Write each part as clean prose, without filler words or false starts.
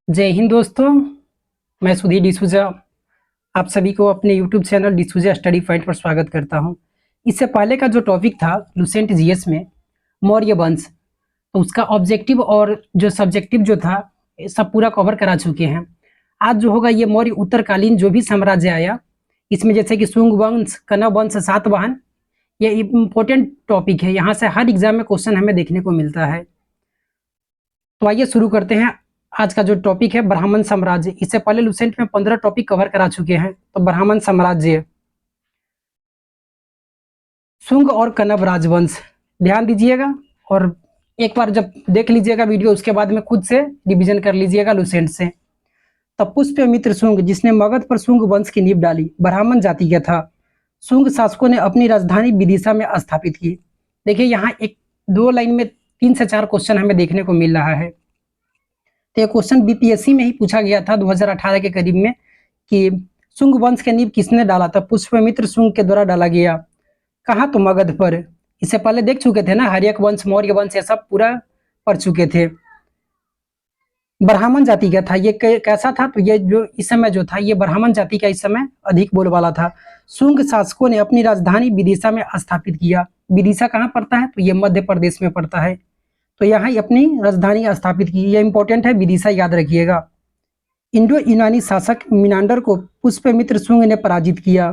जय हिंद दोस्तों। मैं सुधीर डिसूजा आप सभी को अपने YouTube channel D'Souza study point पर स्वागत करता हूं। इससे पहले का जो टॉपिक था लुसेंट जीएस में मौर्य वंश, तो उसका ऑब्जेक्टिव और जो सब्जेक्टिव जो था ये सब पूरा कवर करा चुके हैं। आज जो होगा ये मौर्य उत्तरकालीन जो भी साम्राज्य आया, इसमें जैसे कि शुंग वंश, कनव वंश, सातवाहन, ये इम्पोर्टेंट टॉपिक है। यहाँ से हर एग्जाम में क्वेश्चन हमें देखने को मिलता है। तो आइए शुरू करते हैं। आज का जो टॉपिक है ब्राह्मण साम्राज्य। इससे पहले लुसेंट में 15 टॉपिक कवर करा चुके हैं। तो ब्राह्मण साम्राज्य, शुंग और कनव राजवंश, ध्यान दीजिएगा और एक बार जब देख लीजिएगा वीडियो उसके बाद में खुद से रिवीजन कर लीजिएगा लुसेंट से। तब पुष्यमित्र शुंग, जिसने मगध पर शुंग वंश की नींव डाली, ब्राह्मण जाति का था। शुंग शासकों ने अपनी राजधानी विदिशा में स्थापित की। देखिए यहाँ एक दो लाइन में 3 से 4 क्वेश्चन हमें देखने को मिल रहा है। तो ये क्वेश्चन बीपीएससी में ही पूछा गया था 2018 के करीब में कि शुंग वंश के नींव किसने डाला था। पुष्यमित्र शुंग के द्वारा डाला गया। कहाँ? तो मगध पर। इससे पहले देख चुके थे ना, हर्यक वंश, मौर्य वंश, ये सब पूरा पढ़ चुके थे। ब्राह्मण जाति का था ये। कैसा था? तो ये जो इस समय जो था ये ब्राह्मण जाति का इस समय अधिक बोलबाला था। शुंग शासकों ने अपनी राजधानी विदिशा में स्थापित किया। विदिशा कहाँ पड़ता है? तो ये मध्य प्रदेश में पड़ता है। तो यहाँ ही अपनी राजधानी स्थापित की। यह इंपॉर्टेंट है, विदिशा याद रखिएगा। इंडो यूनानी शासक मिनांडर को पुष्यमित्र शुंग ने पराजित किया।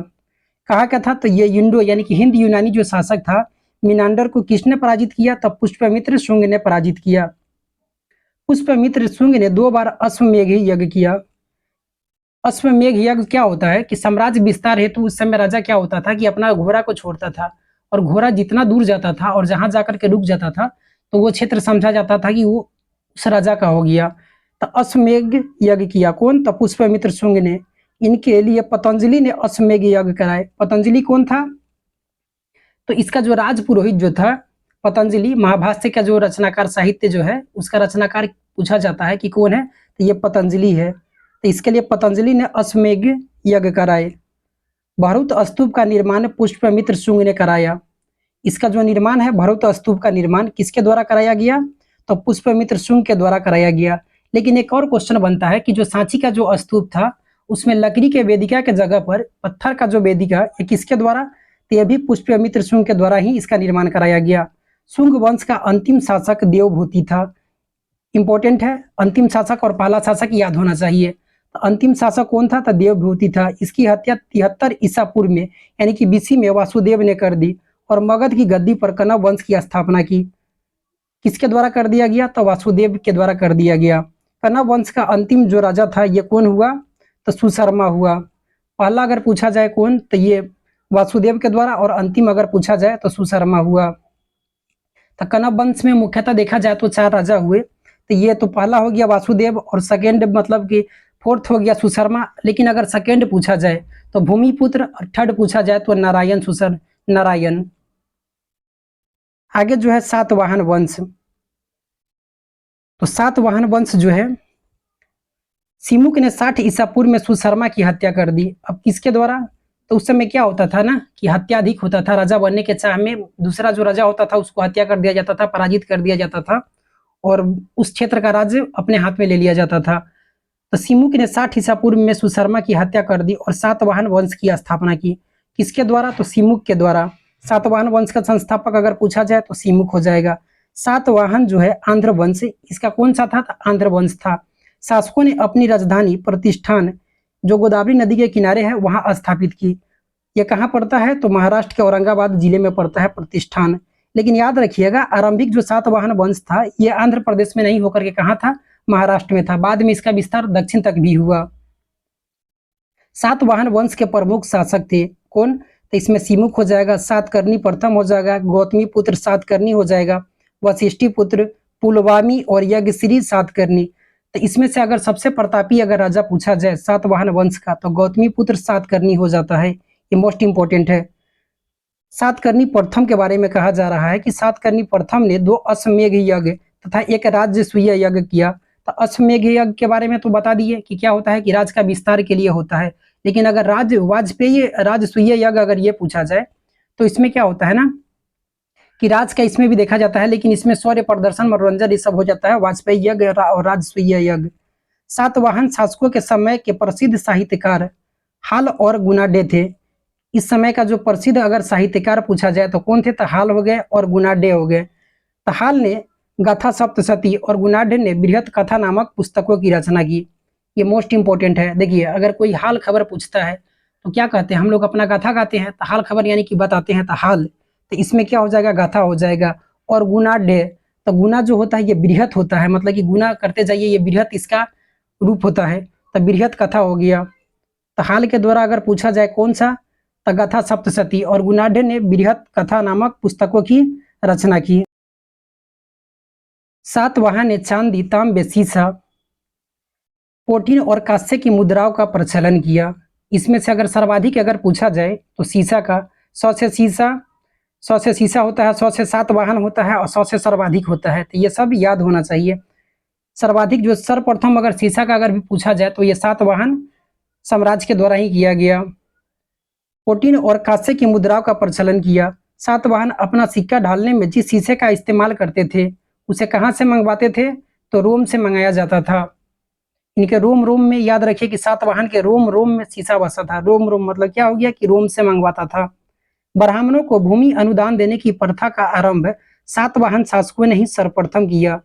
कहा क्या था? तो ये इंडो यानी कि हिंद यूनानी जो शासक था मिनांडर को किसने पराजित किया? तब पुष्यमित्र शुंग ने पराजित किया। पुष्यमित्र शुंग ने 2 बार अश्वमेध यज्ञ किया। अश्वमेध यज्ञ क्या होता है कि साम्राज्य विस्तार हेतु उस समय राजा क्या होता था कि अपना घोड़ा को छोड़ता था और घोड़ा जितना दूर जाता था और जहां जाकर के रुक जाता था तो वो क्षेत्र समझा जाता था कि वो उस राजा का हो गया। तो अश्वमेध यज्ञ किया कौन? तो पुष्यमित्र शुंग ने। इनके लिए पतंजलि ने अश्वमेध यज्ञ कराए। पतंजलि कौन था? तो इसका जो राज पुरोहित जो था पतंजलि, महाभाष्य का जो रचनाकार, साहित्य जो है उसका रचनाकार पूछा जाता है कि कौन है, तो ये पतंजलि है। तो इसके लिए पतंजलि ने अश्वमेध यज्ञ कराए। भरूत स्तूप का निर्माण पुष्यमित्र शुंग ने कराया। इसका जो निर्माण है भरूत स्तूप का निर्माण किसके द्वारा कराया गया? तो पुष्यमित्र शुंग के द्वारा कराया गया। लेकिन एक और क्वेश्चन बनता है कि जो सांची का जो स्तूप था उसमें लकड़ी के वेदिका के जगह पर पत्थर का जो वेदिका, ये किसके द्वारा? तो यह भी पुष्यमित्र शुंग के द्वारा ही इसका निर्माण कराया गया। शुंग वंश का अंतिम शासक देवभूति था। इंपॉर्टेंट है, अंतिम शासक और पहला शासक याद होना चाहिए। तो अंतिम शासक कौन था? तो देवभूति था। इसकी हत्या 73 ईसा पूर्व में यानी कि बीसी में वासुदेव ने कर दी और मगध की गद्दी पर कनव वंश की स्थापना की। किसके द्वारा कर दिया गया? तो वासुदेव के द्वारा कर दिया गया। कनव वंश का अंतिम जो राजा था ये कौन हुआ? तो सुशर्मा हुआ। पहला अगर पूछा जाए कौन, तो ये वासुदेव के द्वारा, और अंतिम अगर पूछा जाए तो सुशर्मा हुआ। तो कनव वंश में मुख्यतः देखा जाए तो 4 राजा हुए। तो ये तो पहला हो गया वासुदेव और सेकेंड मतलब कि फोर्थ हो गया सुशर्मा। लेकिन अगर सेकेंड पूछा जाए तो भूमिपुत्र और थर्ड पूछा जाए तो नारायण, नारायण। आगे जो है सातवाहन वंश। तो सातवाहन वंश जो है सिमुक ने 60 ईसा पूर्व में सुशर्मा की हत्या कर दी। अब किसके द्वारा? तो उस समय क्या होता था ना कि हत्या अधिक होता था। राजा बनने के चाह में दूसरा जो राजा होता था उसको हत्या कर दिया जाता था, पराजित कर दिया जाता था और उस क्षेत्र का राज्य अपने हाथ में ले लिया जाता था। तो सिमुक ने 60 ईसा पूर्व में सुशर्मा की हत्या कर दी और सातवाहन वंश की स्थापना की। किसके द्वारा? तो सिमुक के द्वारा। सातवाहन वंश का संस्थापक अगर पूछा जाए तो सिमुक हो जाएगा। सातवाहन जो है आंध्र वंश, इसका कौन सा था? आंध्र वंश था। शासकों ने अपनी राजधानी प्रतिष्ठान जो गोदावरी नदी के किनारे है वहां स्थापित की। यह कहाँ पड़ता है? तो महाराष्ट्र के औरंगाबाद जिले में पड़ता है प्रतिष्ठान। लेकिन याद रखिएगा आरंभिक जो सातवाहन वंश था ये आंध्र प्रदेश में नहीं होकर के कहाँ था? महाराष्ट्र में था। बाद में इसका विस्तार दक्षिण तक भी हुआ। सातवाहन वंश के प्रमुख शासक थे कौन? तो इसमें सिमुक हो जाएगा, सातकर्णी प्रथम हो जाएगा, गौतमी पुत्र सातकर्णी हो जाएगा, वशिष्ठी पुत्र पुलवामी और यज्ञश्री सातकर्णी। तो इसमें से अगर सबसे प्रतापी अगर राजा पूछा जाए सातवाहन वंश का तो गौतमी पुत्र सातकर्णी हो जाता है। ये मोस्ट इंपॉर्टेंट है। सातकर्णी प्रथम के बारे में कहा जा रहा है कि सातकर्णी प्रथम ने 2 अश्वमेध यज्ञ तथा एक राजसूय यज्ञ किया। तो अश्वमेध यज्ञ के बारे में तो बता दिए कि क्या होता है कि राज का विस्तार के लिए होता है। लेकिन अगर वाजपेयी राजसूय यज्ञ अगर ये पूछा जाए तो इसमें क्या होता है ना कि राज का इसमें भी देखा जाता है, लेकिन इसमें शौर्य प्रदर्शन, मनोरंजन ये सब हो जाता है। वाजपेयी यज्ञ और राजसूय यज्ञ। सातवाहन शासकों के समय के प्रसिद्ध साहित्यकार हाल और गुनाडे थे। इस समय का जो प्रसिद्ध अगर साहित्यकार पूछा जाए तो कौन थे, तो हाल हो गए और गुनाडे हो गए। तो हाल ने गाथा सप्तशती और गुनाडे ने बृहत कथा नामक पुस्तकों की रचना की। ये मोस्ट इंपॉर्टेंट है। देखिए, अगर कोई हाल खबर पूछता है तो क्या कहते हैं हम लोग, अपना गाथा गाते हैं, तो हाल खबर यानी कि बताते हैं, तो हाल, तो इसमें क्या हो जाएगा, गाथा हो जाएगा। और गुनाडे, तो गुना जो होता है ये बृहत होता है, मतलब कि गुना करते जाइए, ये बृहत इसका रूप होता है, तो बृहत कथा हो गया। तो हाल के द्वारा अगर पूछा जाए कौन सा, तो गाथा सप्तशती, और गुनाडे ने बृहत कथा नामक पुस्तकों की रचना की। सातवाहन ने चांदी, तांबे, सीसा, पोटीन और कांस्य की मुद्राओं का प्रचलन किया। इसमें से अगर सर्वाधिक अगर पूछा जाए तो सीसा का, 100 से सीसा होता है, 100 से सातवाहन होता है, और 100 से सर्वाधिक होता है। तो ये सब याद होना चाहिए। सर्वाधिक जो सर्वप्रथम अगर सीसा का अगर भी पूछा जाए तो ये सातवाहन साम्राज्य के द्वारा ही किया गया। पोटीन और कांस्य की मुद्राओं का प्रचलन किया। सातवाहन अपना सिक्का ढालने में जिस शीशे का इस्तेमाल करते थे उसे कहाँ से मंगवाते थे, तो रोम से मंगाया जाता था। इनके रोम, रोम में याद रखिए कि सातवाहन के रोम, रोम में शीशा बसा था। रोम, रोम मतलब क्या हो गया कि रोम से मंगवाता था। ब्राह्मणों को भूमि अनुदान देने की प्रथा का आरंभ सातवाहन शासकों ने ही सर्वप्रथम किया।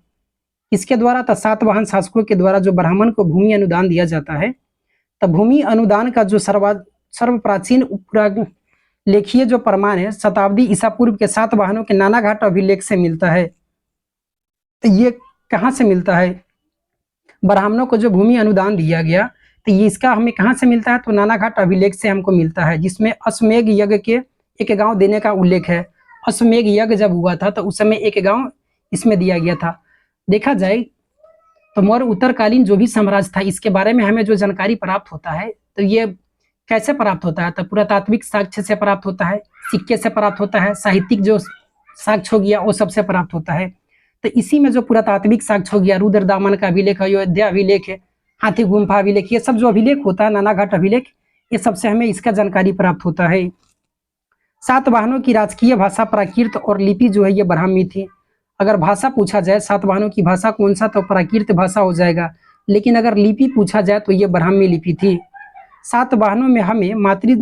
इसके द्वारा, तो सातवाहन शासकों के द्वारा जो ब्राह्मण को भूमि अनुदान दिया जाता है, तो भूमि अनुदान का जो सर्व प्राचीन लेखीय जो प्रमाण है शताब्दी ईसा पूर्व के सातवाहनों के नानाघाट अभिलेख से मिलता है। तो ये कहाँ से मिलता है, ब्राह्मणों को जो भूमि अनुदान दिया गया, तो ये इसका हमें कहाँ से मिलता है, तो नानाघाट अभिलेख से हमको मिलता है, जिसमें अश्वमेध यज्ञ के एक गांव देने का उल्लेख है। अश्वमेध यज्ञ जब हुआ था तो उस समय एक गांव इसमें दिया गया था। देखा जाए तो मौर्य उत्तरकालीन जो भी साम्राज्य था, इसके बारे में हमें जो जानकारी प्राप्त होता है, तो ये कैसे प्राप्त होता है, तो पुरातात्विक साक्ष्य से प्राप्त होता है, सिक्के से प्राप्त होता है, साहित्यिक जो साक्ष्य हो गया वो सबसे प्राप्त होता है। तो इसी में जो पुरातात्विक साक्ष्य हो गया, रुद्रदामन का अभिलेख, अयोध्या अभिलेख, हाथी गुम्फा अभिलेख, ये सब जो अभिलेख होता है, नानाघाट अभिलेख, ये सबसे हमें इसका जानकारी प्राप्त होता है। सातवाहनों की राजकीय भाषा प्राकृत और लिपि जो है ये ब्राह्मी थी। अगर भाषा पूछा जाए सातवाहनों की भाषा कौन सा, तो प्राकृत भाषा हो जाएगा। लेकिन अगर लिपि पूछा जाए तो ये ब्राह्मी लिपि थी। सातवाहनों में हमें मातृ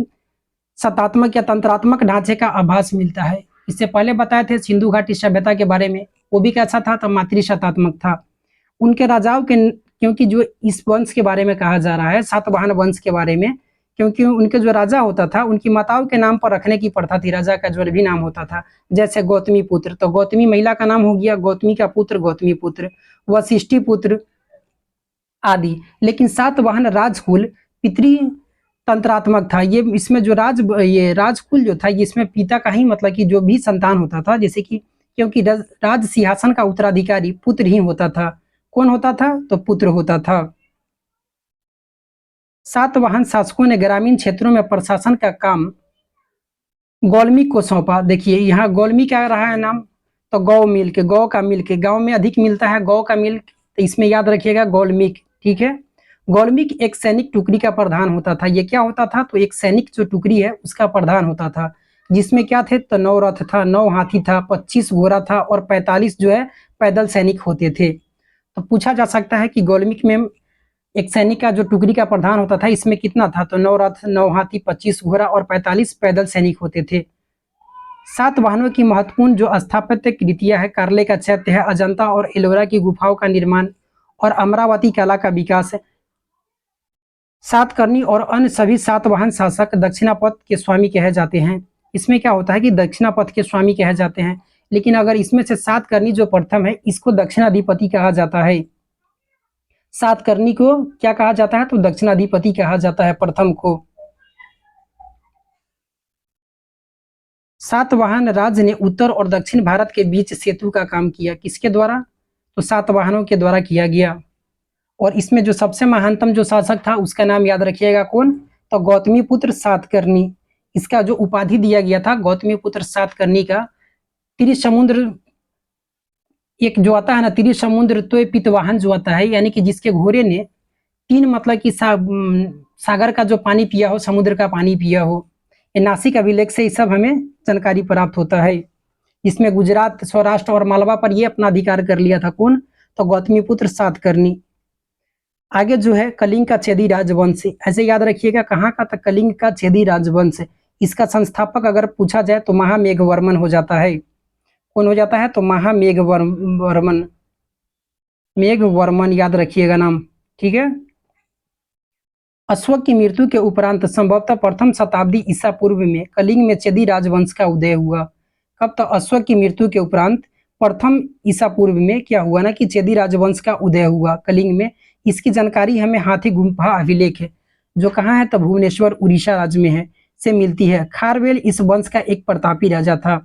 सत्तात्मक या तंत्रात्मक ढांचे का आभास मिलता है। इससे पहले बताए थे सिंधु घाटी सभ्यता के बारे में, वो भी कैसा था, तो मातृसत्तात्मक था। उनके राजाओं के, क्योंकि जो इस वंश के बारे में कहा जा रहा है, सातवाहन वंश के बारे में, क्योंकि उनके जो राजा होता था उनकी माताओं के नाम पर रखने की प्रथा थी। राजा का जो भी नाम होता था, जैसे गौतमी पुत्र, तो गौतमी महिला का नाम हो गया, गौतमी का पुत्र गौतमी पुत्र, वशिष्ठी पुत्र आदि। लेकिन सातवाहन राजकुल पितृ तंत्रात्मक था। ये इसमें जो ये राजकुल जो था, ये इसमें पिता का ही मतलब कि जो भी संतान होता था, जैसे कि क्योंकि राज सिंहासन का उत्तराधिकारी पुत्र ही होता था। कौन होता था, तो पुत्र होता था। सातवाहन शासकों ने ग्रामीण क्षेत्रों में प्रशासन का काम गौलमीक को सौंपा। देखिए यहाँ गौलमीक क्या रहा है नाम, तो गौ मिल्क, गौ का मिल्क, गांव में अधिक मिलता है गौ का मिल्क, तो इसमें याद रखिएगा गौलमीक। ठीक है, गौलमीक एक सैनिक टुकड़ी का प्रधान होता था। ये क्या होता था, तो एक सैनिक जो टुकड़ी है उसका प्रधान होता था, जिसमें क्या थे, तो 9 रथ था, 9 हाथी था, 25 घोड़ा था, और 45 जो है पैदल सैनिक होते थे। तो पूछा जा सकता है कि गौलमीक में एक सैनिक का जो टुकड़ी का प्रधान होता था, इसमें कितना था, तो 9 रथ, 9 हाथी, 25 घोड़ा और 45 पैदल सैनिक होते थे। सातवाहनों की महत्वपूर्ण जो स्थापत्य कृतियां है, कार्ले का चैत्य है, अजंता और एलोरा की गुफाओं का निर्माण, और अमरावती कला का विकास है। सातकर्णी और अन्य सभी सातवाहन शासक दक्षिणापथ के स्वामी कहे जाते हैं। इसमें क्या होता है कि दक्षिणापथ के स्वामी कहे जाते हैं, लेकिन अगर इसमें से सातकर्णी जो प्रथम है इसको दक्षिणाधिपति कहा जाता है। सातकर्णी को क्या कहा जाता है, तो दक्षिणाधिपति कहा जाता है प्रथम को। सातवाहन राज्य ने उत्तर और दक्षिण भारत के बीच सेतु का काम किया। किसके द्वारा, तो सातवाहनों के द्वारा किया गया। और इसमें जो सबसे महानतम जो शासक था उसका नाम याद रखिएगा, कौन, तो गौतमी पुत्र सातकर्णी। इसका जो उपाधि दिया गया था गौतमी पुत्र सातकर्णी का, त्रिसमुद्र एक जो आता है ना, त्रिसमुद्र तो पितवाहन जो आता है, यानी कि जिसके घोड़े ने 3 मतलब कि सागर का जो पानी पिया हो, समुद्र का पानी पिया हो। ये नासिक अभिलेख से ये सब हमें जानकारी प्राप्त होता है। इसमें गुजरात, सौराष्ट्र और मालवा पर ये अपना अधिकार कर लिया था। कौन, तो गौतमी पुत्र सातकर्णी। आगे जो है कलिंग का चेदी राजवंश, ऐसे याद रखिएगा कहाँ का था, कलिंग का चेदी राजवंश। इसका संस्थापक अगर पूछा जाए तो महामेघवर्मन हो जाता है। कौन हो जाता है? तो महामेघवर्मन, मेघवर्मन याद रखिएगा नाम, ठीक है। अशोक की मृत्यु के उपरांत संभवतः प्रथम शताब्दी ईसा पूर्व में कलिंग में चेदी राजवंश का उदय हुआ। कब? तो अशोक की मृत्यु के उपरांत प्रथम ईसा पूर्व में क्या हुआ ना कि चेदी राजवंश का उदय हुआ कलिंग में। इसकी जानकारी हमें हाथी गुम्फा अभिलेख है जो कहाँ है, तो भुवनेश्वर उड़ीसा राज्य में है, से मिलती है। खारवेल इस वंश का एक प्रतापी राजा था।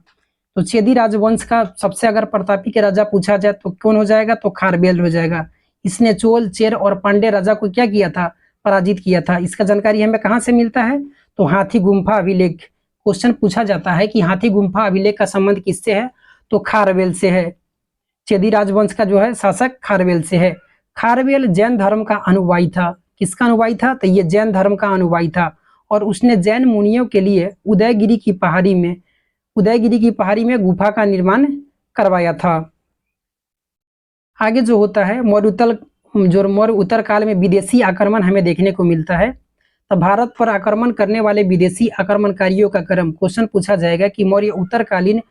तो चेदी राजवंश का सबसे अगर प्रतापी के राजा पूछा जाए तो कौन हो जाएगा? तो खारवेल हो जाएगा। इसने चोल, चेर और पांडे राजा को क्या किया था? पराजित किया था। इसका जानकारी हमें कहाँ से मिलता है? तो हाथी गुम्फा अभिलेख। क्वेश्चन पूछा जाता है कि हाथी गुम्फा अभिलेख का संबंध किससे है? तो खारवेल से है। चेदी राजवंश का जो है शासक खारवेल से है। खारवेल जैन धर्म का अनुयायी था। किसका अनुयायी था? तो ये जैन धर्म का अनुयायी था। और उसने जैन मुनियों के लिए उदयगिरी की पहाड़ी में गुफा का निर्माण करवाया था। आगे जो होता है मौर्य उत्तर काल में विदेशी आक्रमण हमें देखने को मिलता है। तो भारत पर आक्रमण करने वाले विदेशी आक्रमणकारियों का क्रम, क्वेश्चन पूछा जाएगा कि मौर्य उत्तरकालीन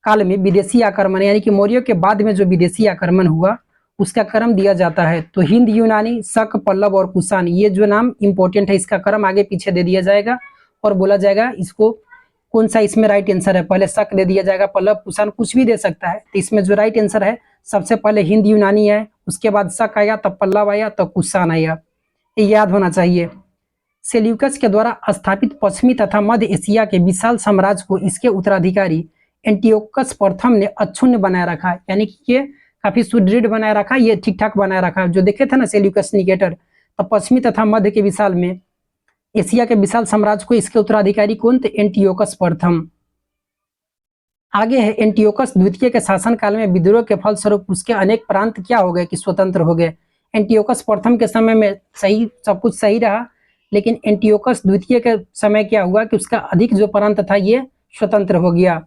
काल में विदेशी आक्रमण यानी कि मौर्यों के बाद में जो विदेशी आक्रमण हुआ उसका क्रम दिया जाता है। तो हिंद, यूनानी, शक, पल्लव और कुषाण, ये जो नाम इंपॉर्टेंट है इसका क्रम आगे पीछे दे दिया जाएगा और बोला जाएगा इसको कौन सा इसमें राइट आंसर है। पहले शक दे दिया जाएगा, पल्लव, कुषाण कुछ भी दे सकता है। तो इसमें जो राइट आंसर है सबसे पहले हिंद यूनानी है, उसके बाद शक आया, तब पल्लव आया, तब कुषाण आया। ये याद होना चाहिए। सेल्यूकस के द्वारा स्थापित पश्चिमी तथा मध्य एशिया के विशाल साम्राज्य को इसके उत्तराधिकारी एंटियोकस प्रथम ने अक्षुण्ण बनाए रखा, यानी कि ये काफी सुदृढ़ बनाए रखा, ये ठीक ठाक बनाए रखा। जो देखे थे ना सेल्यूकस निकेटर, तो पश्चिमी तथा मध्य के विशाल में एशिया के विशाल साम्राज्य को इसके उत्तराधिकारी कौन थे? एंटियोकस प्रथम। आगे है एंटियोकस द्वितीय के शासनकाल में विद्रोह के फलस्वरूप उसके अनेक प्रांत क्या हो गए कि स्वतंत्र हो गए। एंटियोकस प्रथम के समय में सही सब कुछ सही रहा, लेकिन एंटियोकस द्वितीय के समय क्या हुआ कि उसका अधिक जो प्रांत था ये स्वतंत्र हो गया।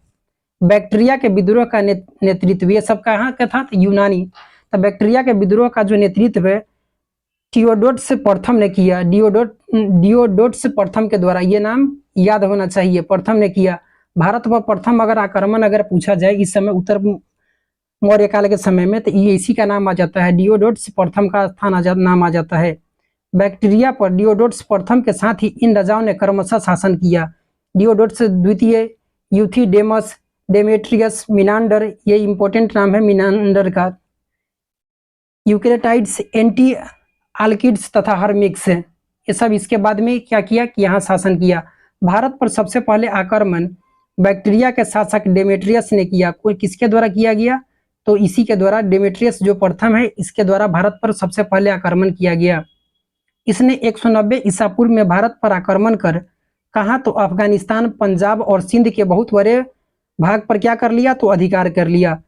बैक्टीरिया के विद्रोह का नेतृत्व, ये सब कहाँ का था? तो यूनानी। तो बैक्टीरिया के विद्रोह का जो नेतृत्व है थियोडोटस प्रथम ने किया। डियोडोटस प्रथम के द्वारा, ये नाम याद होना चाहिए, प्रथम ने किया। भारत पर प्रथम अगर आक्रमण अगर पूछा जाए इस समय उत्तर मौर्य काल के समय में, तो ये इसी का नाम आ जाता है, डियोडोटस प्रथम का नाम आ जाता है। बैक्टीरिया पर डियोडोटस प्रथम के साथ ही इन राजाओं ने क्रमशः शासन किया। डियोडोटस द्वितीय, यूथिडेमस, डेमेट्रियस, मिनांडर, ये इंपॉर्टेंट नाम है मिनांडर का। यूक्रेटाइड्स, एंटी आल्किड्स तथा हर्मिक्स, ये सब इसके बाद में क्या किया कि यहाँ शासन किया। भारत पर सबसे पहले आक्रमण बैक्टीरिया के शासक डेमेट्रियस ने किया। कोई किसके द्वारा किया गया? तो इसी के द्वारा, डेमेट्रियस जो प्रथम है इसके द्वारा भारत पर सबसे पहले आक्रमण किया गया। इसने 190 ईसा पूर्व में भारत पर आक्रमण कर कहा तो अफगानिस्तान, पंजाब और सिंध के बहुत बड़े भाग पर क्या कर लिया? तो अधिकार कर लिया।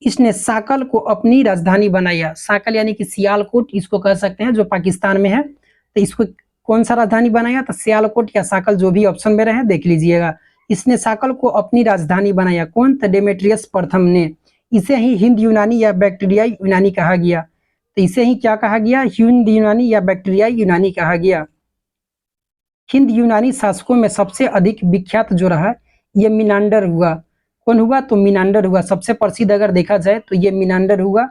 इसने साकल को अपनी राजधानी बनाया। साकल यानी कि सियालकोट इसको कह सकते हैं, जो पाकिस्तान में है। तो इसको कौन सा राजधानी बनाया? तो सियालकोट या साकल, जो भी ऑप्शन में रहे देख लीजिएगा। इसने साकल को अपनी राजधानी बनाया। कौन? तो डेमेट्रियस प्रथम ने। इसे ही हिंद यूनानी या बैक्टीरियाई यूनानी कहा गया। तो इसे ही क्या कहा गया? हिंद यूनानी या बैक्टीरियाई यूनानी कहा गया। हिंद यूनानी शासकों में सबसे अधिक विख्यात जो रहा ये मिनांडर हुआ। कौन हुआ? तो मिनांडर हुआ। सबसे प्रसिद्ध अगर देखा जाए तो ये मिनांडर हुआ।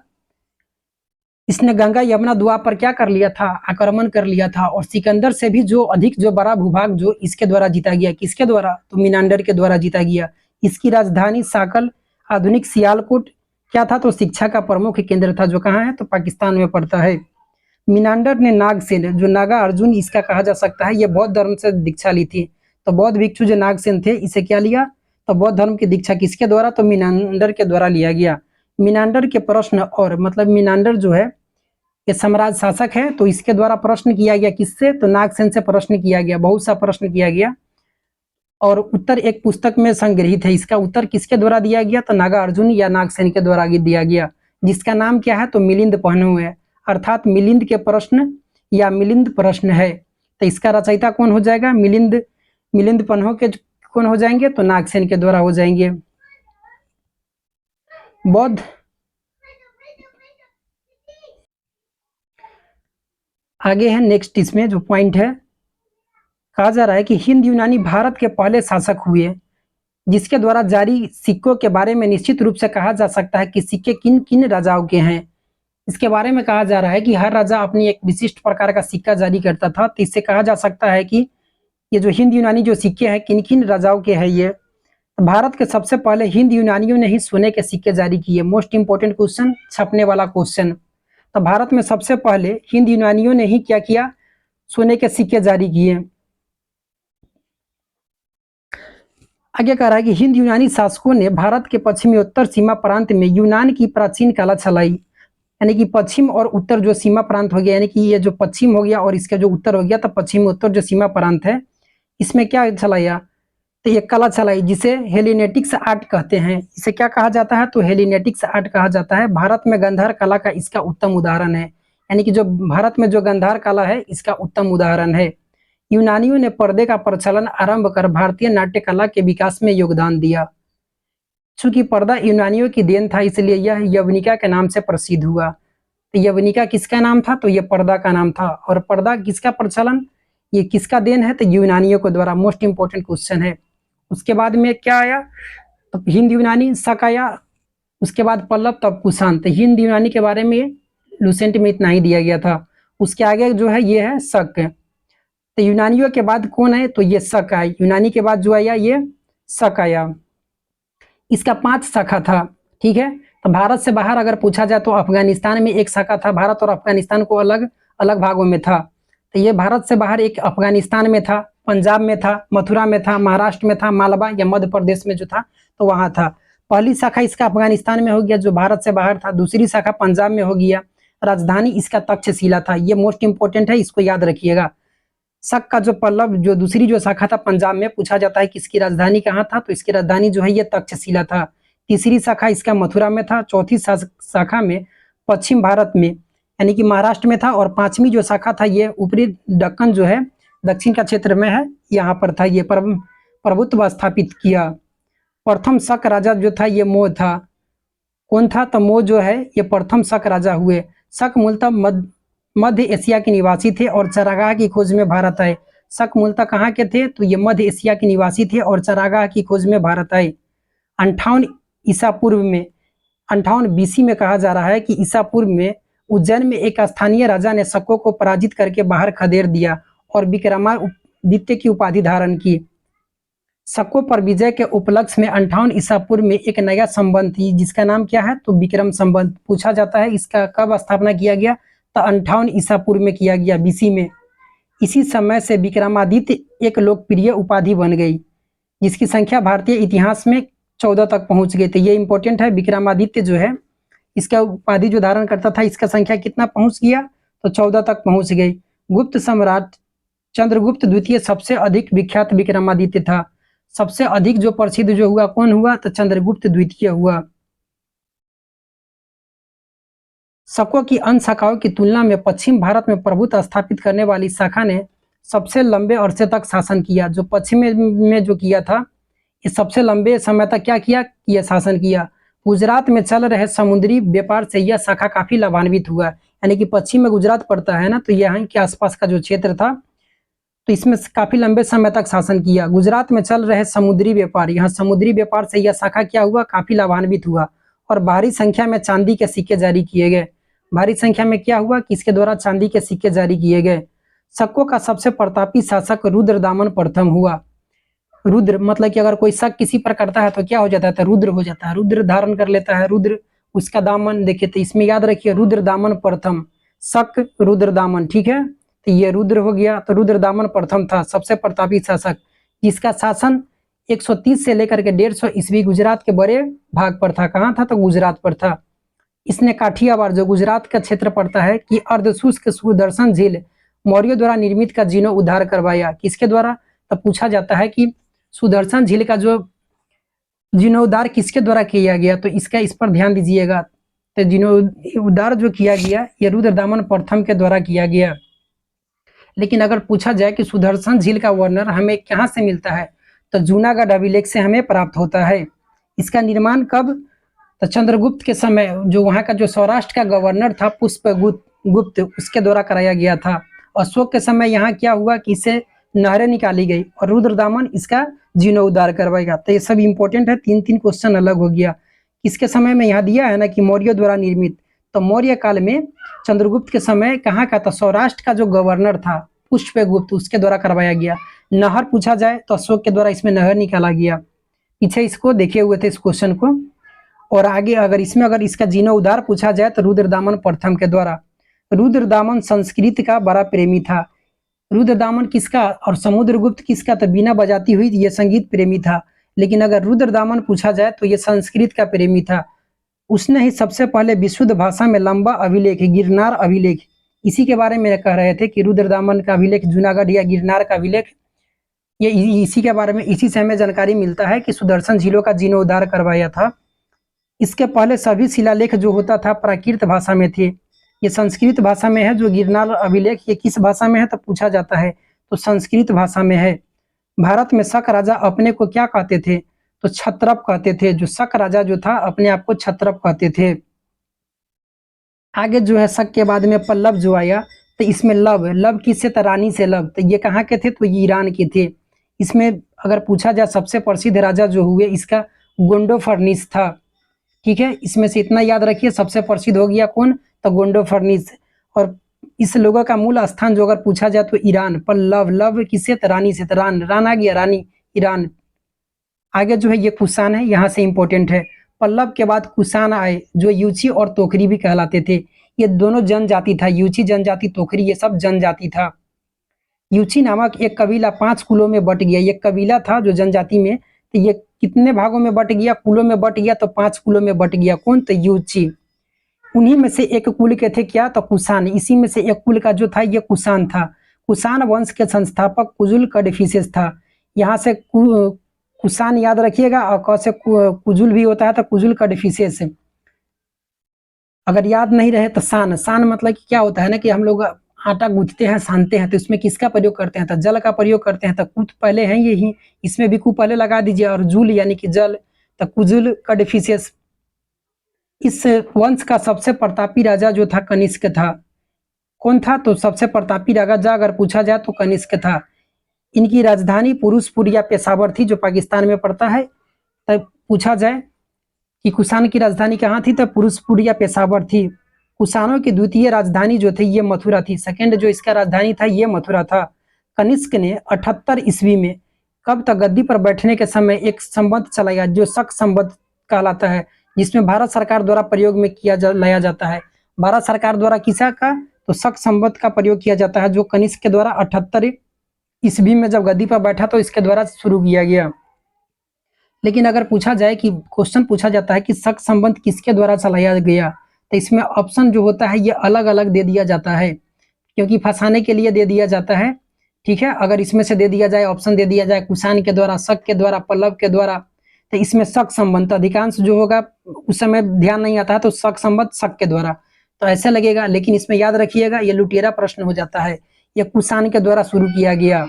इसने गंगा यमुना दुआ पर क्या कर लिया था? आक्रमण कर लिया था। और सिकंदर से भी जो अधिक जो बड़ा भूभाग जो इसके द्वारा जीता गया। किसके द्वारा? तो मिनांडर के द्वारा जीता गया। इसकी राजधानी साकल, आधुनिक सियालकोट क्या था? तो शिक्षा का प्रमुख केंद्र था, जो कहाँ है? तो पाकिस्तान में पड़ता है। मिनांडर ने नागसेन, जो नागा अर्जुन इसका कहा जा सकता है, ये बौद्ध धर्म से दीक्षा ली थी। तो बौद्ध भिक्षु जो नागसेन थे इसे क्या लिया? तो बौद्ध धर्म की दीक्षा किसके द्वारा? तो मिनांडर के द्वारा लिया गया। मिनांडर के प्रश्न, और मतलब मिनांडर जो है ये साम्राज्य शासक है, तो इसके द्वारा प्रश्न किया गया। किससे? तो नागसेन से प्रश्न किया गया, बहुत सा प्रश्न किया गया। और उत्तर एक पुस्तक में संग्रहित है। इसका उत्तर किसके द्वारा दिया गया? तो नागा अर्जुन या नागसेन के द्वारा दिया गया, जिसका नाम क्या है? तो मिलिंद पन्हु है, अर्थात मिलिंद के प्रश्न या मिलिंद प्रश्न है। तो इसका रचयिता कौन हो जाएगा? मिलिंद पन्हु के कौन हो जाएंगे? तो नागसेन के द्वारा हो जाएंगे। बौद्ध आगे है नेक्स्ट, इसमें जो पॉइंट है, कहा जा रहा है कि हिंद यूनानी भारत के पहले शासक हुए जिसके द्वारा जारी सिक्कों के बारे में निश्चित रूप से कहा जा सकता है कि सिक्के किन किन राजाओं के हैं। इसके बारे में कहा जा रहा है कि हर राजा अपनी एक विशिष्ट प्रकार का सिक्का जारी करता था, तो इससे कहा जा सकता है कि ये जो हिंद यूनानी जो सिक्के हैं किन किन राजाओं के हैं ये। तो भारत के सबसे पहले हिंद यूनानियों ने ही सोने के सिक्के जारी किए। मोस्ट इंपोर्टेंट क्वेश्चन, छपने वाला क्वेश्चन। तो भारत में सबसे पहले हिंद यूनानियों ने ही क्या किया, सोने के सिक्के जारी किए। आगे कह रहा है कि हिंद यूनानी शासकों ने भारत के पश्चिमी उत्तर सीमा प्रांत में यूनान की प्राचीन कला चलाई। यानी कि पश्चिम और उत्तर जो सीमा प्रांत हो गया, यानी कि ये जो पश्चिम हो गया और इसका जो उत्तर हो गया, तो पश्चिम उत्तर जो सीमा प्रांत है इसमें क्या चलाया, तो ये कला चलाई जिसे हेलिनेटिक्स आर्ट कहते हैं। इसे क्या कहा जाता है, तो हेलिनेटिक्स आर्ट कहा जाता है। भारत में गंधार कला का इसका उत्तम उदाहरण है। यानी कि जो भारत में जो गंधार कला है इसका उत्तम उदाहरण है। यूनानियों ने पर्दे का प्रचलन आरंभ कर भारतीय नाट्य कला के विकास में योगदान दिया। चूंकि पर्दा यूनानियों की देन था इसलिए यह यवनिका के नाम से प्रसिद्ध हुआ। तो यवनिका किसका नाम था, तो यह पर्दा का नाम था। और पर्दा किसका प्रचलन, ये किसका देन है, तो यूनानियों के द्वारा। मोस्ट इंपोर्टेंट क्वेश्चन है। उसके बाद में क्या आया, तो हिंद यूनानी, शक आया, उसके बाद पल्लव, तब कुषाण। तो हिंद यूनानी के बारे में लुसेंट में इतना ही दिया गया था। उसके आगे जो है ये है शक। तो यूनानियों के बाद कौन है, तो ये शक आया। यूनानी के बाद जो आया ये शक आया। इसका 5 शाखा था, ठीक है। तो भारत से बाहर अगर पूछा जाए तो अफगानिस्तान में एक शाखा था। भारत और अफगानिस्तान को अलग अलग भागों में था। तो ये भारत से बाहर एक अफगानिस्तान में था, पंजाब में था, मथुरा में था, महाराष्ट्र में था, मालवा या मध्य प्रदेश में जो था तो वहां था। पहली शाखा इसका अफगानिस्तान में हो गया जो भारत से बाहर था। दूसरी शाखा पंजाब में हो गया। राजधानी इसका तक्षशिला था। ये मोस्ट इंपोर्टेंट है, इसको याद रखिएगा। शक का जो पल्लव जो दूसरी जो शाखा था पंजाब में, पूछा जाता है कि इसकी राजधानी कहाँ था, तो इसकी राजधानी जो है ये तक्षशिला था। तीसरी शाखा इसका मथुरा में था। चौथी शाखा में पश्चिम भारत में यानी कि महाराष्ट्र में था। और 5वीं जो शाखा था ये ऊपरी दक्कन जो है दक्षिण का क्षेत्र में है, यहाँ पर था। ये प्रभुत्व स्थापित किया। प्रथम शक राजा जो था ये मोह था। कौन था, तो मोह जो है ये प्रथम शक राजा हुए। शक मूलतः मध्य एशिया के निवासी थे और चरागाह की खोज में भारत आए। शक मूलतः कहाँ के थे, तो ये मध्य एशिया के निवासी थे और चरागाह की खोज में भारत आए। 58 ईसा पूर्व में, 58 बीसी में कहा जा रहा है कि ईसा पूर्व में उज्जैन में एक स्थानीय राजा ने शकों को पराजित करके बाहर खदेड़ दिया और विक्रमादित्य की उपाधि धारण की। शकों पर विजय के उपलक्ष्य में 58 ईसा पूर्व में एक नया संबंध थी जिसका नाम क्या है, तो विक्रम संबंध। पूछा जाता है इसका कब स्थापना किया गया, तो 58 ईसा पूर्व में किया गया, बीसी में। इसी समय से विक्रमादित्य एक लोकप्रिय उपाधि बन गई जिसकी संख्या भारतीय इतिहास में 14 तक पहुंच गई। तो ये इंपॉर्टेंट है, विक्रमादित्य जो है इसका उपाधि जो धारण करता था इसका संख्या कितना पहुंच गया, तो 14 तक पहुंच गई। गुप्त सम्राट चंद्रगुप्त द्वितीय सबसे अधिक विख्यात विक्रमादित्य था। सबसे अधिक जो प्रसिद्ध जो हुआ कौन हुआ, तो चंद्रगुप्त द्वितीय हुआ। शकों की अन्य शाखाओं की तुलना में पश्चिम भारत में प्रभुत्व स्थापित करने वाली शाखा ने सबसे लंबे अरसे तक शासन किया। जो पश्चिम में जो किया था ये सबसे लंबे समय तक क्या किया, ये शासन किया। गुजरात में चल रहे समुद्री व्यापार से यह शाखा काफी लाभान्वित हुआ। यानी कि पश्चिम में गुजरात पड़ता है ना, तो यहाँ के आसपास का जो क्षेत्र था तो इसमें काफी लंबे समय तक शासन किया। गुजरात में चल रहे समुद्री व्यापार, यहाँ समुद्री व्यापार से यह शाखा क्या हुआ, काफी लाभान्वित हुआ। और भारी संख्या में चांदी के सिक्के जारी किए गए। भारी संख्या में क्या हुआ, किसके द्वारा चांदी के सिक्के जारी किए गए। शकों का सबसे प्रतापी शासक रुद्रदामन प्रथम हुआ। रुद्र मतलब कि अगर कोई शक किसी पर करता है तो क्या हो जाता है, तो रुद्र हो जाता है, रुद्र धारण कर लेता है, रुद्र उसका दामन। देखिए तो इसमें याद रखिए रुद्रदामन प्रथम, शक रुद्रदामन, ठीक है। तो ये रुद्र हो गया, तो रुद्रदामन प्रथम था सबसे प्रतापी शासक जिसका शासन 130 से लेकर के 150 ईस्वी गुजरात के बड़े भाग पर था। कहाँ था, तो गुजरात पर था। इसने काठियावाड़ जो गुजरात का क्षेत्र पड़ता है कि अर्धशुष्क सुदर्शन झील मौर्य द्वारा निर्मित का जीर्णोद्धार करवाया। किसके द्वारा, तब पूछा जाता है कि सुदर्शन झील का जो जीर्णोद्धार किसके द्वारा किया गया, तो इसका इस पर ध्यान दीजिएगा। तो जीर्णोद्धार जो किया गया ये रुद्रदामन प्रथम के द्वारा किया गया। लेकिन अगर पूछा जाए कि सुदर्शन झील का वर्णन हमें कहाँ से मिलता है, तो जूनागढ़ अभिलेख से हमें प्राप्त होता है। इसका निर्माण कब, तो चंद्रगुप्त के समय जो वहाँ का जो सौराष्ट्र का गवर्नर था पुष्पगुप्त उसके द्वारा कराया गया था। अशोक के समय यहाँ क्या हुआ कि इससे नहरें निकाली गई और रुद्रदामन इसका जीर्णोद्धार करवाएगा। तो ये सब इंपॉर्टेंट है, 3-3 क्वेश्चन अलग हो गया। किसके समय में यहाँ दिया है ना कि मौर्य द्वारा निर्मित, तो मौर्य काल में चंद्रगुप्त के समय कहाँ का था, सौराष्ट्र का जो गवर्नर था पुष्पगुप्त, उसके द्वारा करवाया गया। नहर पूछा जाए तो अशोक के द्वारा इसमें नहर निकाला गया। पीछे इसको देखे हुए थे इस क्वेश्चन को। और आगे अगर इसका जीर्णोद्धार पूछा जाए तो रुद्रदामन प्रथम के द्वारा। रुद्रदामन संस्कृत का बड़ा प्रेमी था। रुद्रदामन किसका और समुद्रगुप्त किसका, तो बिना बजाती हुई ये संगीत प्रेमी था। लेकिन अगर रुद्रदामन पूछा जाए तो ये संस्कृत का प्रेमी था। उसने ही सबसे पहले विशुद्ध भाषा में लंबा अभिलेख, गिरनार अभिलेख, इसी के बारे में कह रहे थे कि रुद्रदामन का अभिलेख जूनागढ़ या गिरनार का अभिलेख, ये इसी के बारे में, इसी से हमें जानकारी मिलता है कि सुदर्शन झीलों का जीर्णोद्धार करवाया था। इसके पहले सभी शिलालेख जो होता था प्राकृत भाषा में थे, ये संस्कृत भाषा में है। जो गिरनार अभिलेख ये किस भाषा में है तो पूछा जाता है, तो संस्कृत भाषा में है। भारत में शक राजा अपने को क्या कहते थे, तो क्षत्रप कहते थे। जो शक राजा जो था अपने आप को क्षत्रप कहते थे। आगे जो है शक के बाद में पल्लव जो आया, तो इसमें लव किससे, तो रानी से लव। तो ये कहाँ के थे, तो ये ईरान के थे। इसमें अगर पूछा जाए सबसे प्रसिद्ध राजा जो हुए, इसका गोंडोफर्निस था। ठीक है, इसमें से इतना याद रखिए, सबसे प्रसिद्ध हो गया कौन, तो गोंडोफर्निस। और इस लोगों का मूल स्थान जो अगर पूछा जाए तो ईरान, पर लव किससे, तो रानी से। तो रान आ गया, रानी, ईरान। आगे जो है ये कुषाण है, यहाँ से इंपॉर्टेंट है। पल्लव के बाद कुषाण आए, जो यूची और तोखरी भी कहलाते थे। ये दोनों जनजाति था, यूची जनजाति, तोखरी, ये सब जनजाति था। यूची नामक एक कबीला 5 कुलों में बट गया। ये कबीला था जो जनजाति में, तो ये कितने भागों में बट गया, कुलों में बट गया, तो 5 कुलों में बट गया। कौन, तो यूची। उन्हीं में से एक कुल के थे क्या, तो कुषाण। इसी में से एक कुल का जो था ये कुषाण था। कुषाण वंश के संस्थापक कुजुल कड़फिसेस था। यहाँ से कुषाण याद रखिएगा, और क से कुजुल भी होता है, तो कुजुल कड़फिसेस। अगर याद नहीं रहे तो शान मतलब कि क्या होता है ना कि हम लोग आटा गूंथते हैं, सानते हैं, तो इसमें किसका प्रयोग करते हैं, तो जल का प्रयोग करते हैं। तो कुत पहले है यही, इसमें भी कु पहले लगा दीजिए, और जुल यानी कि जल, तो कुजुल कड़फिसेस। इस वंश का सबसे प्रतापी राजा जो था कनिष्क था। कौन था, तो सबसे प्रतापी राजा अगर पूछा जाए तो कनिष्क था। इनकी राजधानी पुरुषपुर या पेशावर थी, जो पाकिस्तान में पड़ता है। तब पूछा जाए कि कुषाण की राजधानी कहाँ थी, तो पुरुषपुर या पेशावर थी। कुषाणों की द्वितीय राजधानी जो थी ये मथुरा थी। सेकेंड जो इसका राजधानी था ये मथुरा था। कनिष्क ने 78 ईस्वी में कब तक गद्दी पर बैठने के समय एक संबंध चलाया जो शक संबंध कहलाता है, जिसमें भारत सरकार द्वारा प्रयोग में लाया जाता है। भारत सरकार द्वारा किसा का, तो शक संबंध का प्रयोग किया जाता है, जो कनिष्क के द्वारा 78 ईस्वी में जब गद्दी पर बैठा तो इसके द्वारा शुरू किया गया। लेकिन अगर पूछा जाए कि क्वेश्चन पूछा जाता है कि शक संबंध किसके द्वारा चलाया गया, तो इसमें ऑप्शन जो होता है ये अलग अलग दे दिया जाता है, क्योंकि फंसाने के लिए दे दिया जाता है। ठीक है, अगर इसमें से दे दिया जाए, ऑप्शन दे दिया जाए कुषाण के द्वारा, शक के द्वारा, पल्लव के द्वारा, तो इसमें शक संबंध अधिकांश जो होगा उस समय ध्यान नहीं आता है, तो शक संबंध शक के द्वारा, तो ऐसे लगेगा। लेकिन इसमें याद रखिएगा ये लुटेरा प्रश्न हो जाता है, ये कुषाण के द्वारा शुरू किया गया।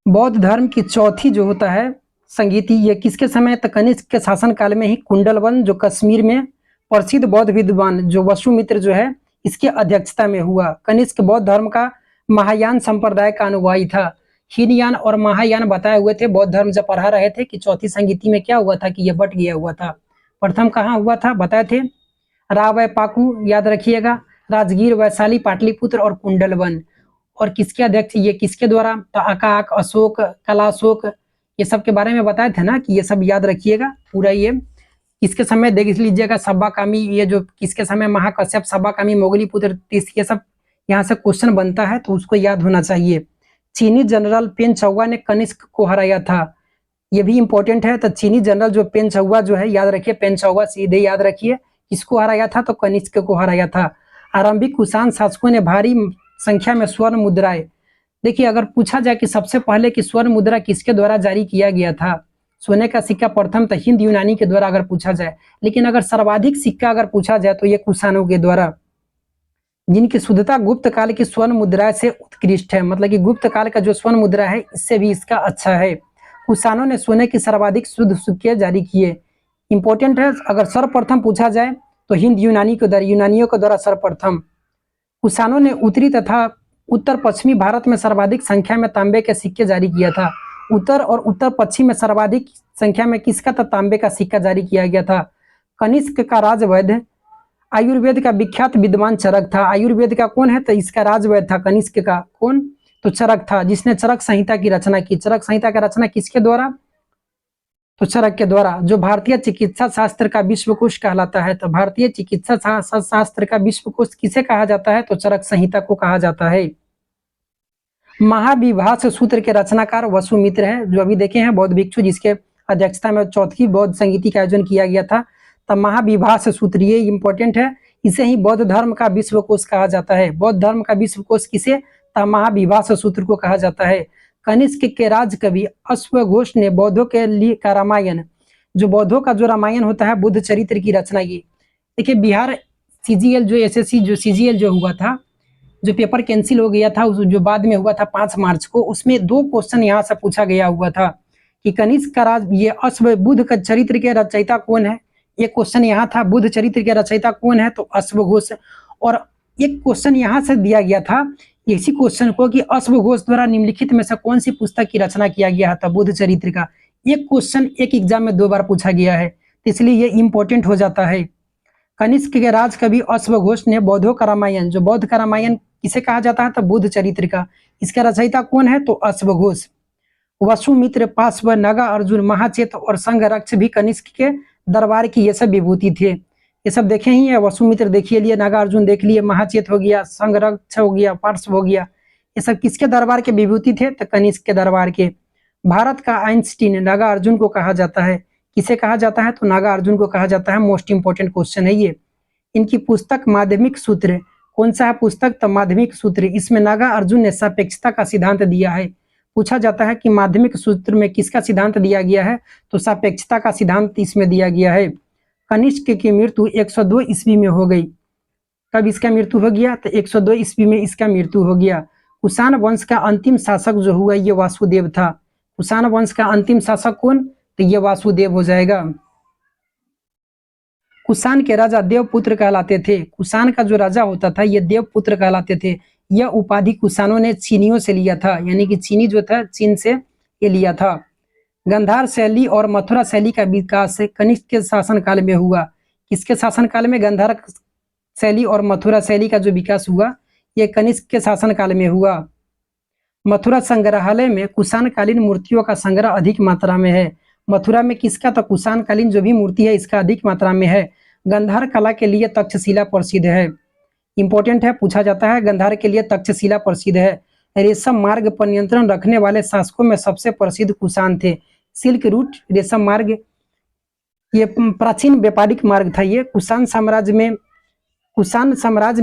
बौद्ध धर्म की चौथी जो होता है संगीति, ये किसके समय, तो कनिष्क के शासन काल में ही कुंडलवन जो कश्मीर में प्रसिद्ध बौद्ध विद्वान जो वसुमित्र जो है इसके अध्यक्षता में हुआ। कनिष्क बौद्ध धर्म का महायान संप्रदाय का अनुयायी था। हीनयान और महायान बताए हुए थे बौद्ध धर्म जब पढ़ा रहे थे कि चौथी संगीति में क्या हुआ था कि यह बट गया हुआ था। प्रथम कहाँ हुआ था बताए थे, रावय पाकू याद रखिएगा, राजगीर, वैशाली, पाटलिपुत्र और कुंडलवन। और किसके अध्यक्ष, ये किसके द्वारा, तो अकाक, अशोक, कलाशोक, ये सब के बारे में बताए थे ना कि ये सब याद रखिएगा पूरा। ये किसके समय देख लीजिएगा, सब्बाकामी, ये जो किसके समय, महाकश्यप, सब्बाकामी, मोगलीपुत्र, ये सब यहाँ से क्वेश्चन बनता है तो उसको याद होना चाहिए। चीनी जनरल पेन चौवा ने कनिष्क को हराया था, ये भी इंपॉर्टेंट है। तो चीनी जनरल जो पेन चौवा जो है याद रखिए, पेन चौवा सीधे याद रखिए, किसको हराया था, तो कनिष्क को हराया था। आरंभिक कुषाण शासकों ने भारी संख्या में स्वर्ण मुद्राएं, देखिए अगर पूछा जाए कि सबसे पहले की स्वर्ण मुद्रा किसके द्वारा जारी किया गया था, सोने का सिक्का प्रथम तो हिंद यूनानी के द्वारा अगर पूछा जाए, लेकिन अगर सर्वाधिक सिक्का अगर पूछा जाए तो ये कुषाणों के द्वारा, जिनकी शुद्धता गुप्त काल की स्वर्ण मुद्रा से उत्कृष्ट है। मतलब कि गुप्त काल का जो स्वर्ण मुद्रा है इससे भी इसका अच्छा है। कुषाणों ने सोने की सर्वाधिक शुद्ध सिक्के जारी किए। इंपॉर्टेंट है, अगर सर्वप्रथम पूछा जाए तो हिंद यूनानियों के द्वारा सर्वप्रथम। कुषाणों ने उत्तरी तथा उत्तर पश्चिमी भारत में सर्वाधिक संख्या में तांबे के सिक्के जारी किया था। उत्तर और उत्तर पश्चिम में सर्वाधिक संख्या में किसका था? तांबे का सिक्का जारी किया गया था। कनिष्क का राजवैद्य आयुर्वेद का विख्यात विद्वान चरक था। आयुर्वेद का कौन है? तो इसका राजवैद्य था कनिष्क का। कौन? तो चरक था, जिसने चरक संहिता की रचना की। चरक संहिता का रचना किसके द्वारा? तो चरक के द्वारा, जो भारतीय चिकित्सा शास्त्र का विश्वकोश कहलाता है। तो भारतीय चिकित्सा शास्त्र का विश्वकोश किसे कहा जाता है? तो चरक संहिता को कहा जाता है। महाविभाष सूत्र के रचनाकार वसुमित्र है, जो अभी देखे हैं बौद्ध भिक्षु, जिसके अध्यक्षता में चौथी बौद्ध संगीति का आयोजन किया गया था। तब महाविभाष सूत्र ये इंपॉर्टेंट है, इसे ही बौद्ध धर्म का विश्वकोश कहा जाता है। बौद्ध धर्म का विश्वकोश किसे? तब महाविभाष सूत्र को कहा जाता है। कनिष्क के राज कवि अश्वघोष ने बौद्धों के लिए का रामायण, जो बौद्धों का जो रामायण होता है, बुद्ध चरित्र की रचना की। देखिए बिहार सीजीएल जो एसएससी जो सीजीएल जो हुआ था, जो पेपर कैंसिल हो गया था, जो बाद में हुआ था 5 मार्च को, उसमें 2 क्वेश्चन यहाँ से पूछा गया हुआ था कि कनिष्क का राज, ये अश्व बुद्ध का चरित्र के रचयिता कौन है। एक क्वेश्चन यहाँ था, बुद्ध चरित्र के रचयिता कौन है? तो अश्वघोष। और एक क्वेश्चन यहाँ से दिया गया था इसी क्वेश्चन को कि अश्वघोष द्वारा निम्नलिखित में से कौन सी पुस्तक की रचना किया गया था? बुद्ध चरित्र का। एक क्वेश्चन एक एग्जाम में 2 बार पूछा गया है, इसलिए ये इंपॉर्टेंट हो जाता है। कनिष्क के राज कवि अश्वघोष ने बौद्धों का रामायण, जो बौद्ध का रामायण किसे कहा जाता है? तो बुद्ध चरित्र का। इसका रचयिता कौन है? तो अश्वघोष। वसुमित्र, पार्श्व, नगा अर्जुन, महाचेत और संघरक्ष भी कनिष्क के दरबार की ये सब विभूति थे। ये सब देखे ही है। वसुमित्र देखिए लिए, नागार्जुन देख लिए, महाचेत हो गया, संघरक्ष हो गया, पार्श्व हो गया, ये सब किसके दरबार के विभूति थे? तो कनिष्क के दरबार के। भारत का आइंस्टीन नागार्जुन को कहा जाता है। किसे कहा जाता है? तो नागार्जुन को कहा जाता है। मोस्ट इंपोर्टेंट क्वेश्चन है ये। इनकी पुस्तक माध्यमिक सूत्र, कौन सा है पुस्तक? तो माध्यमिक सूत्र। इसमें नागार्जुन ने सापेक्षता का सिद्धांत दिया है। पूछा जाता है कि माध्यमिक सूत्र में किसका सिद्धांत दिया गया है? तो सापेक्षता का सिद्धांत इसमें दिया गया है। कनिष्क की मृत्यु 102 ईस्वी में हो गई। कब इसका मृत्यु हो गया? तो 102 ईस्वी में इसका मृत्यु हो गया। कुषाण वंश का अंतिम शासक जो हुआ ये वासुदेव था। कुषाण वंश का अंतिम शासक कौन? तो ये वासुदेव हो जाएगा। कुषाण के राजा देवपुत्र कहलाते थे। कुषाण का जो राजा होता था ये देवपुत्र कहलाते थे। यह उपाधि कुषाणों ने चीनियों से लिया था, यानी कि चीनी जो था चीन से ये लिया था। गंधार शैली और मथुरा शैली का विकास कनिष्क के शासनकाल में हुआ। किसके शासनकाल में गंधार शैली और मथुरा शैली का जो विकास हुआ ये कनिष्क के शासनकाल में हुआ। मथुरा संग्रहालय में कुषाणकालीन मूर्तियों का संग्रह अधिक मात्रा में है। मथुरा में किसका? तो कुषाणकालीन जो भी मूर्ति है इसका अधिक मात्रा में है। गंधार कला के लिए तक्षशिला प्रसिद्ध है। इंपॉर्टेंट है, पूछा जाता है। गंधार के लिए तक्षशिला प्रसिद्ध है। रेशम मार्ग पर नियंत्रण रखने वाले शासकों में सबसे प्रसिद्ध कुषाण थे। सिल्क रूट, रेशम मार्ग, ये प्राचीन व्यापारिक मार्ग था। ये कुषाण साम्राज्य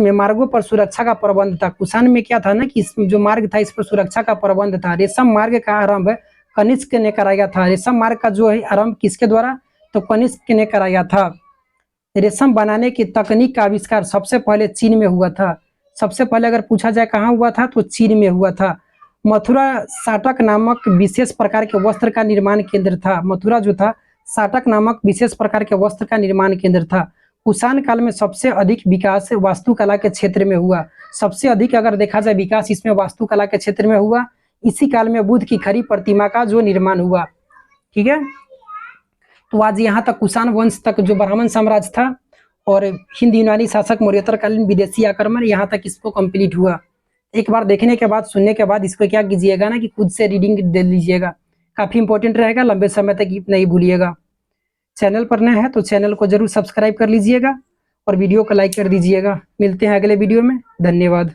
में मार्गों पर सुरक्षा का प्रबंध था। कुषाण में क्या था ना कि जो मार्ग था इस पर सुरक्षा का प्रबंध था। रेशम मार्ग का आरंभ कनिष्क ने कराया था। रेशम मार्ग का जो है आरंभ किसके द्वारा? तो कनिष्क ने कराया था। रेशम बनाने की तकनीक का आविष्कार सबसे पहले चीन में हुआ था। सबसे पहले अगर पूछा जाए कहाँ हुआ था तो चीन में हुआ था। मथुरा साटक नामक विशेष प्रकार के वस्त्र का निर्माण केंद्र था। मथुरा जो था साटक नामक विशेष प्रकार के वस्त्र का निर्माण केंद्र था। कुषाण काल में सबसे अधिक विकास वास्तुकला के क्षेत्र में हुआ। सबसे अधिक अगर देखा जाए विकास इसमें वास्तुकला के क्षेत्र में हुआ। इसी काल में बुद्ध की खड़ी प्रतिमा का जो निर्माण हुआ। ठीक है, तो आज यहाँ तक कुषाण वंश तक जो ब्राह्मण साम्राज्य था और हिंद यूनानी शासक मौर्योत्तरकालीन विदेशी आक्रमण, यहाँ तक इसको कंप्लीट हुआ। एक बार देखने के बाद सुनने के बाद इसको क्या कीजिएगा ना कि खुद से रीडिंग दे लीजिएगा, काफी इंपॉर्टेंट रहेगा, लंबे समय तक नहीं भूलिएगा। चैनल पर नए हैं तो चैनल को जरूर सब्सक्राइब कर लीजिएगा और वीडियो को लाइक कर दीजिएगा। मिलते हैं अगले वीडियो में, धन्यवाद।